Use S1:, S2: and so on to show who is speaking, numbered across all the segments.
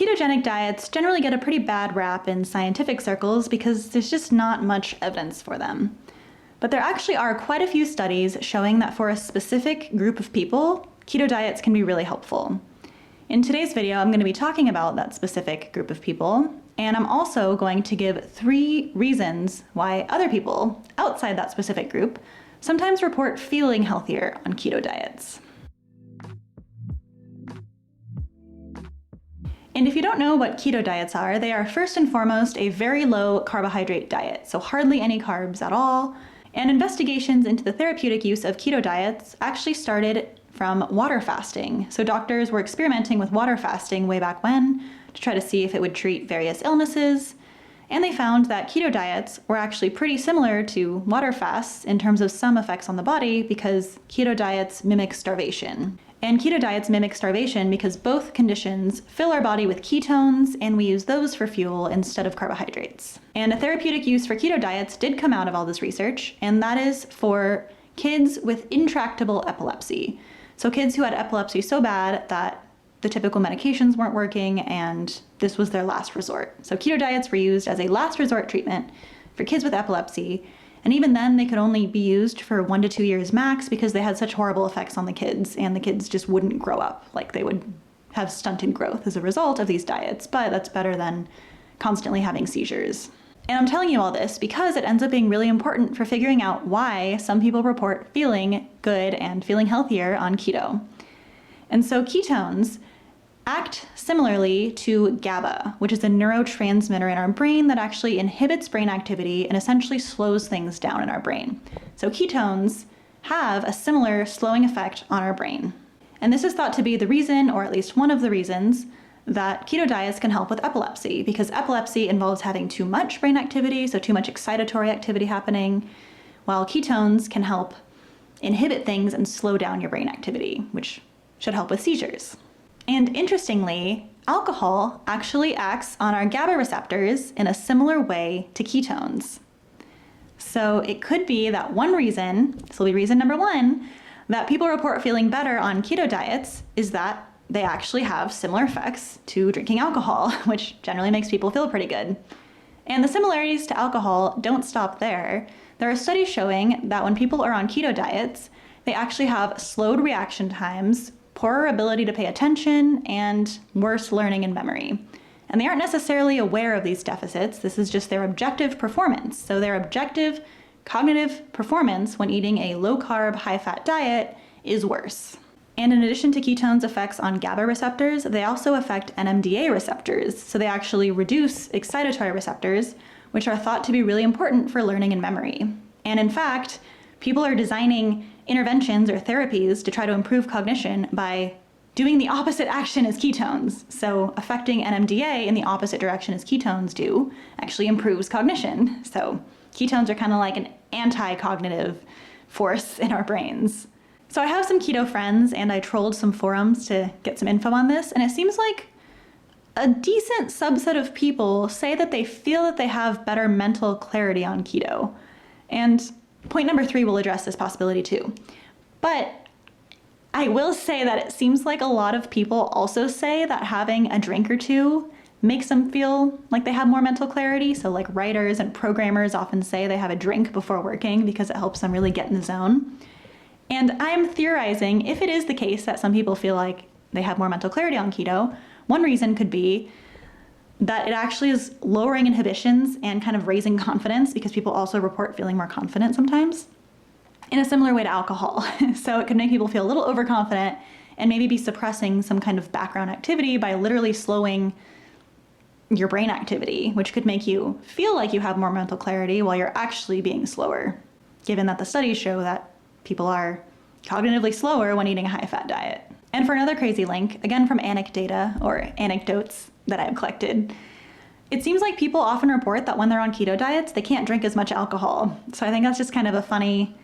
S1: ketogenic diets generally get a pretty bad rap in scientific circles because there's just not much evidence for them. But there actually are quite a few studies showing that for a specific group of people, keto diets can be really helpful. In today's video, I'm going to be talking about that specific group of people, and I'm also going to give 3 reasons why other people outside that specific group sometimes report feeling healthier on keto diets. And if you don't know what keto diets are, they are first and foremost a very low carbohydrate diet, so hardly any carbs at all. And investigations into the therapeutic use of keto diets actually started from water fasting. So doctors were experimenting with water fasting way back when to try to see if it would treat various illnesses. And they found that keto diets were actually pretty similar to water fasts in terms of some effects on the body because keto diets mimic starvation. And keto diets mimic starvation because both conditions fill our body with ketones, and we use those for fuel instead of carbohydrates. And a therapeutic use for keto diets did come out of all this research, and that is for kids with intractable epilepsy. So kids who had epilepsy so bad that the typical medications weren't working, and this was their last resort. So keto diets were used as a last resort treatment for kids with epilepsy. And even then, they could only be used for 1 to 2 years max because they had such horrible effects on the kids, and the kids just wouldn't grow up. Like, they would have stunted growth as a result of these diets, but that's better than constantly having seizures. And I'm telling you all this because it ends up being really important for figuring out why some people report feeling good and feeling healthier on keto. And so ketones act similarly to GABA, which is a neurotransmitter in our brain that actually inhibits brain activity and essentially slows things down in our brain. So ketones have a similar slowing effect on our brain. And this is thought to be the reason, or at least one of the reasons, that keto diets can help with epilepsy, because epilepsy involves having too much brain activity, so too much excitatory activity happening, while ketones can help inhibit things and slow down your brain activity, which should help with seizures. And interestingly, alcohol actually acts on our GABA receptors in a similar way to ketones. So it could be that one reason, this will be reason number 1, that people report feeling better on keto diets is that they actually have similar effects to drinking alcohol, which generally makes people feel pretty good. And the similarities to alcohol don't stop there. There are studies showing that when people are on keto diets, they actually have slowed reaction times, poorer ability to pay attention, and worse learning and memory. And they aren't necessarily aware of these deficits. This is just their objective performance. So their objective cognitive performance when eating a low-carb, high-fat diet is worse. And in addition to ketones' effects on GABA receptors, they also affect NMDA receptors. So they actually reduce excitatory receptors, which are thought to be really important for learning and memory. And in fact, people are designing interventions or therapies to try to improve cognition by doing the opposite action as ketones. So affecting NMDA in the opposite direction as ketones do actually improves cognition. So ketones are kind of like an anti-cognitive force in our brains. So I have some keto friends, and I trolled some forums to get some info on this, and it seems like a decent subset of people say that they feel that they have better mental clarity on keto. And point number 3 will address this possibility too. But I will say that it seems like a lot of people also say that having a drink or 2 makes them feel like they have more mental clarity. So like writers and programmers often say they have a drink before working because it helps them really get in the zone. And I'm theorizing if it is the case that some people feel like they have more mental clarity on keto, one reason could be that it actually is lowering inhibitions and kind of raising confidence, because people also report feeling more confident sometimes in a similar way to alcohol. So it could make people feel a little overconfident and maybe be suppressing some kind of background activity by literally slowing your brain activity, which could make you feel like you have more mental clarity while you're actually being slower, given that the studies show that people are cognitively slower when eating a high-fat diet. And for another crazy link, again from Anecdata, or anecdotes that I've collected, it seems like people often report that when they're on keto diets, they can't drink as much alcohol. So I think that's just kind of a funny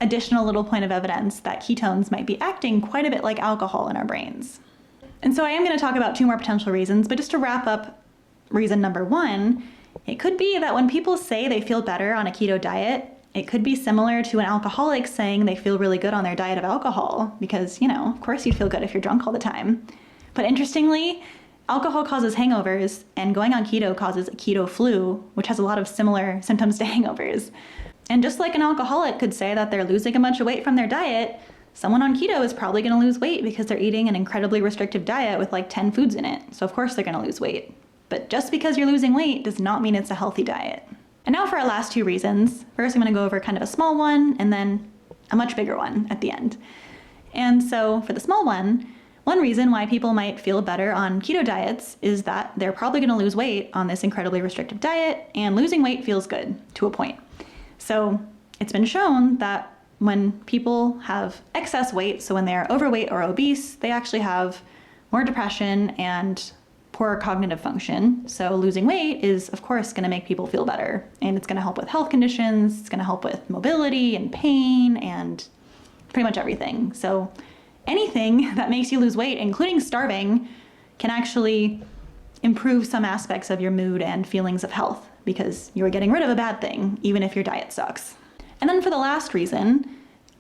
S1: additional little point of evidence that ketones might be acting quite a bit like alcohol in our brains. And so I am going to talk about 2 more potential reasons, but just to wrap up reason number 1, it could be that when people say they feel better on a keto diet, it could be similar to an alcoholic saying they feel really good on their diet of alcohol, because, of course you'd feel good if you're drunk all the time. But interestingly, alcohol causes hangovers, and going on keto causes a keto flu, which has a lot of similar symptoms to hangovers. And just like an alcoholic could say that they're losing a bunch of weight from their diet, someone on keto is probably going to lose weight because they're eating an incredibly restrictive diet with like 10 foods in it. So of course they're going to lose weight. But just because you're losing weight does not mean it's a healthy diet. And now for our last two reasons. First, I'm going to go over kind of a small one and then a much bigger one at the end. And so for the small one reason why people might feel better on keto diets is that they're probably going to lose weight on this incredibly restrictive diet, and losing weight feels good to a point. So it's been shown that when people have excess weight, so when they're overweight or obese, they actually have more depression and poorer cognitive function. So losing weight is, of course, going to make people feel better, and it's going to help with health conditions, it's going to help with mobility and pain and pretty much everything. So anything that makes you lose weight, including starving, can actually improve some aspects of your mood and feelings of health because you're getting rid of a bad thing, even if your diet sucks. And then for the last reason,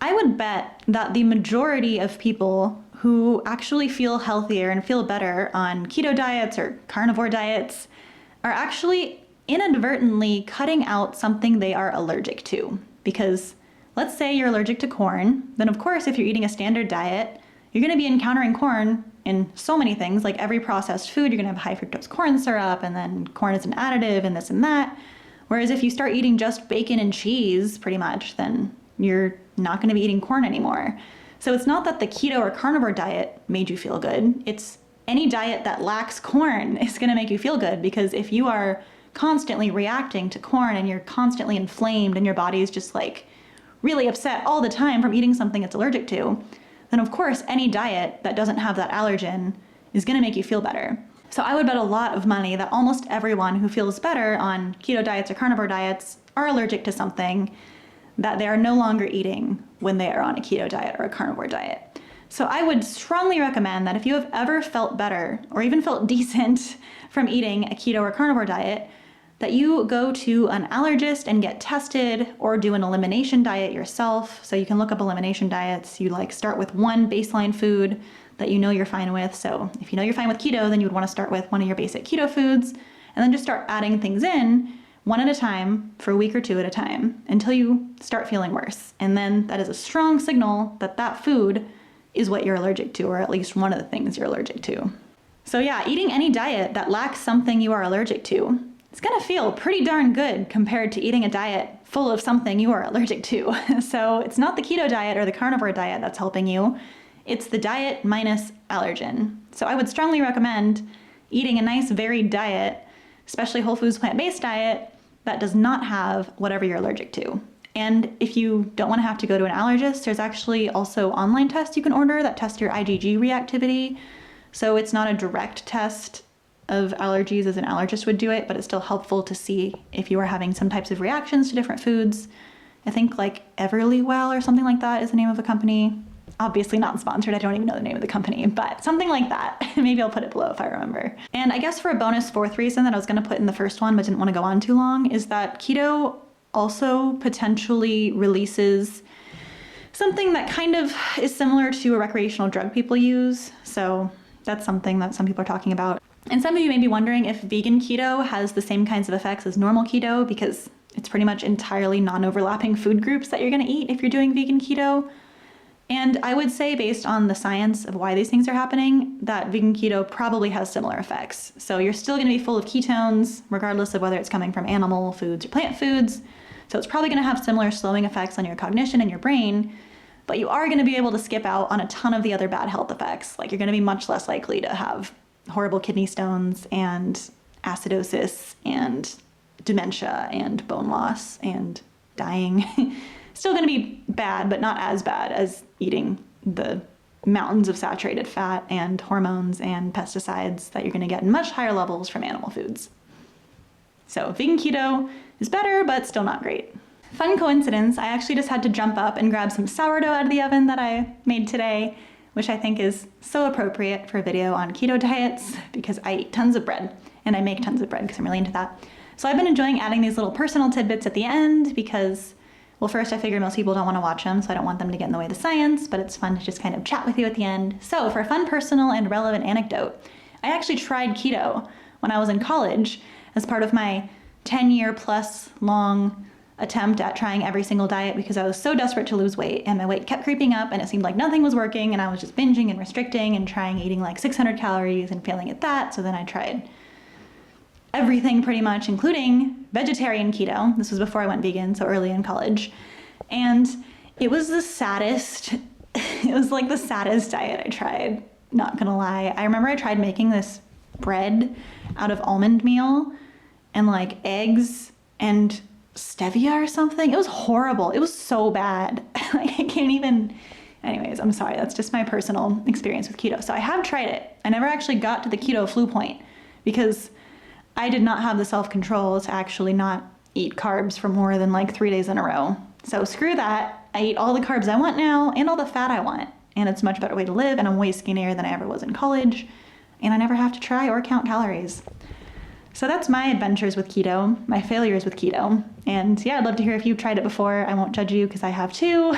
S1: I would bet that the majority of people who actually feel healthier and feel better on keto diets or carnivore diets are actually inadvertently cutting out something they are allergic to. Because let's say you're allergic to corn, then of course if you're eating a standard diet, you're going to be encountering corn in so many things, like every processed food, you're going to have high fructose corn syrup, and then corn is an additive and this and that. Whereas if you start eating just bacon and cheese, pretty much, then you're not going to be eating corn anymore. So it's not that the keto or carnivore diet made you feel good. It's any diet that lacks corn is going to make you feel good, because if you are constantly reacting to corn and you're constantly inflamed and your body is just like really upset all the time from eating something it's allergic to, then of course any diet that doesn't have that allergen is going to make you feel better. So I would bet a lot of money that almost everyone who feels better on keto diets or carnivore diets are allergic to something that they are no longer eating when they are on a keto diet or a carnivore diet. So I would strongly recommend that if you have ever felt better or even felt decent from eating a keto or carnivore diet, that you go to an allergist and get tested, or do an elimination diet yourself. So you can look up elimination diets. You like start with one baseline food that you know you're fine with. So if you know you're fine with keto, then you would want to start with one of your basic keto foods and then just start adding things in one at a time for a week or two at a time until you start feeling worse. And then that is a strong signal that that food is what you're allergic to, or at least one of the things you're allergic to. So yeah, eating any diet that lacks something you are allergic to, it's gonna feel pretty darn good compared to eating a diet full of something you are allergic to. So it's not the keto diet or the carnivore diet that's helping you, it's the diet minus allergen. So I would strongly recommend eating a nice varied diet, especially whole foods plant-based diet, that does not have whatever you're allergic to. And if you don't wanna have to go to an allergist, there's actually also online tests you can order that test your IgG reactivity. So it's not a direct test of allergies as an allergist would do it, but it's still helpful to see if you are having some types of reactions to different foods. I think like Everlywell or something like that is the name of a company. Obviously not sponsored, I don't even know the name of the company, but something like that. Maybe I'll put it below if I remember. And I guess for a bonus fourth reason that I was gonna put in the first one but didn't wanna go on too long is that keto also potentially releases something that kind of is similar to a recreational drug people use. So that's something that some people are talking about. And some of you may be wondering if vegan keto has the same kinds of effects as normal keto, because it's pretty much entirely non-overlapping food groups that you're gonna eat if you're doing vegan keto. And I would say, based on the science of why these things are happening, that vegan keto probably has similar effects. So you're still gonna be full of ketones, regardless of whether it's coming from animal foods or plant foods. So it's probably gonna have similar slowing effects on your cognition and your brain, but you are gonna be able to skip out on a ton of the other bad health effects. Like you're gonna be much less likely to have horrible kidney stones and acidosis and dementia and bone loss and dying. Still gonna be bad, but not as bad as eating the mountains of saturated fat and hormones and pesticides that you're gonna get in much higher levels from animal foods. So vegan keto is better, but still not great. Fun coincidence, I actually just had to jump up and grab some sourdough out of the oven that I made today, which I think is so appropriate for a video on keto diets because I eat tons of bread and I make tons of bread because I'm really into that. So I've been enjoying adding these little personal tidbits at the end because, well, first I figured most people don't want to watch them, so I don't want them to get in the way of the science, but it's fun to just kind of chat with you at the end. So for a fun, personal, and relevant anecdote, I actually tried keto when I was in college as part of my 10-year plus long attempt at trying every single diet because I was so desperate to lose weight and my weight kept creeping up and it seemed like nothing was working and I was just binging and restricting and trying eating like 600 calories and failing at that. So then I tried everything pretty much, including vegetarian keto. This was before I went vegan, so early in college. And it was the saddest, it was like the saddest diet I tried, not gonna lie. I remember I tried making this bread out of almond meal and like eggs and stevia or something. It was horrible. It was so bad. Like, I can't even, anyways, I'm sorry. That's just my personal experience with keto. So I have tried it. I never actually got to the keto flu point because I did not have the self-control to actually not eat carbs for more than like 3 days in a row. So screw that. I eat all the carbs I want now and all the fat I want. And it's a much better way to live. And I'm way skinnier than I ever was in college. And I never have to try or count calories. So that's my adventures with keto, my failures with keto. And yeah, I'd love to hear if you've tried it before. I won't judge you because I have too.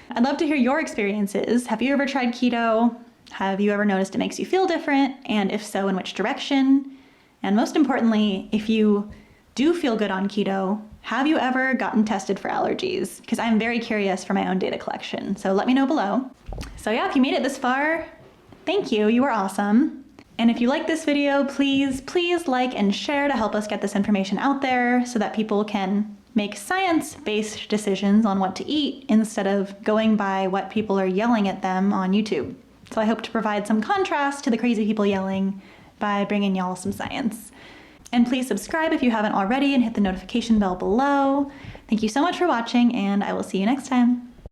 S1: I'd love to hear your experiences. Have you ever tried keto? Have you ever noticed it makes you feel different? And if so, in which direction? And most importantly, if you do feel good on keto, have you ever gotten tested for allergies? Because I'm very curious for my own data collection. So let me know below. So yeah, if you made it this far, thank you. You were awesome. And if you like this video, please like and share to help us get this information out there so that people can make science-based decisions on what to eat instead of going by what people are yelling at them on YouTube. So I hope to provide some contrast to the crazy people yelling by bringing y'all some science. And please subscribe if you haven't already and hit the notification bell below. Thank you so much for watching, and I will see you next time.